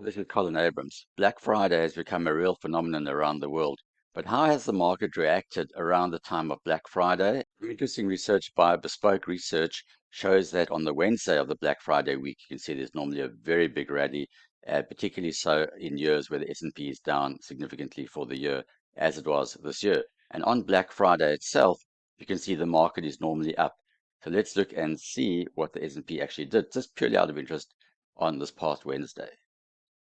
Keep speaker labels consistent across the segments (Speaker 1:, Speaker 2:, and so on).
Speaker 1: This is Colin Abrams. Black Friday has become a real phenomenon around the world. But how has the market reacted around the time of Black Friday? Interesting research by Bespoke Research shows that on the Wednesday of the Black Friday week, you can see there's normally a very big rally, particularly so in years where the S&P is down significantly for the year, as it was this year. And on Black Friday itself, you can see the market is normally up. So let's look and see what the S&P actually did, just purely out of interest on this past Wednesday.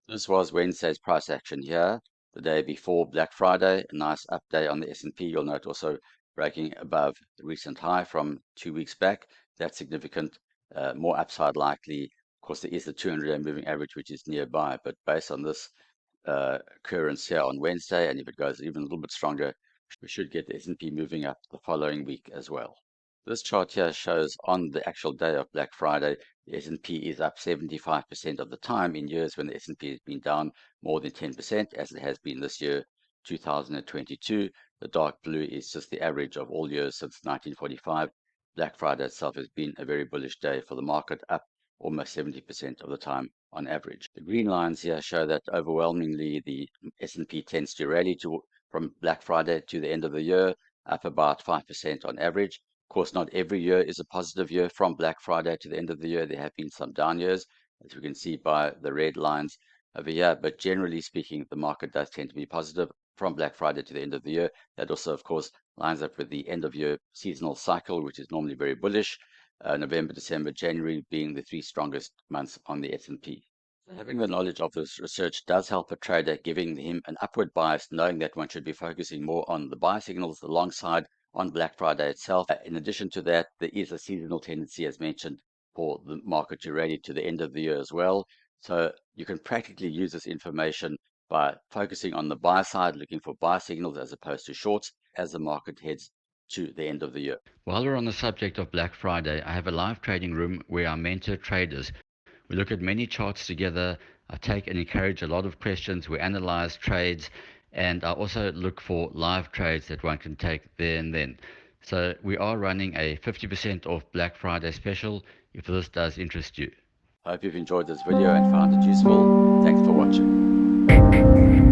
Speaker 1: This was Wednesday's price action here, the day before Black Friday. A nice up day on the S&P. You'll note also breaking above the recent high from 2 weeks back. That's significant. More upside likely. Of course, there is the 200-day moving average, which is nearby. But based on this occurrence here on Wednesday, and if it goes even a little bit stronger, we should get the S&P moving up the following week as well. This chart here shows on the actual day of Black Friday, the S&P is up 75% of the time in years when the S&P has been down more than 10%, as it has been this year, 2022. The dark blue is just the average of all years since 1945. Black Friday itself has been a very bullish day for the market, up almost 70% of the time on average. The green lines here show that overwhelmingly the S&P tends to rally from Black Friday to the end of the year, up about 5% on average. Of course, not every year is a positive year from Black Friday to the end of the year. There have been some down years, as we can see by the red lines over here. But generally speaking, the market does tend to be positive from Black Friday to the end of the year. That also, of course, lines up with the end of year seasonal cycle, which is normally very bullish. November, December, January being the three strongest months on the S&P. Having the knowledge of this research does help a trader, giving him an upward bias, knowing that one should be focusing more on the buy signals alongside on Black Friday itself. In addition to that, there is a seasonal tendency, as mentioned, for the market to rally to the end of the year as well. So you can practically use this information by focusing on the buy side, looking for buy signals as opposed to shorts as the market heads to the end of the year. While we're on the subject of Black Friday, I have a live trading room where I mentor traders. We look at many charts together. I take and encourage a lot of questions. We analyze trades, and I also look for live trades that one can take there and then. So we are running a 50% off Black Friday special if this does interest you. I hope you've enjoyed this video and found it useful. Thanks for watching.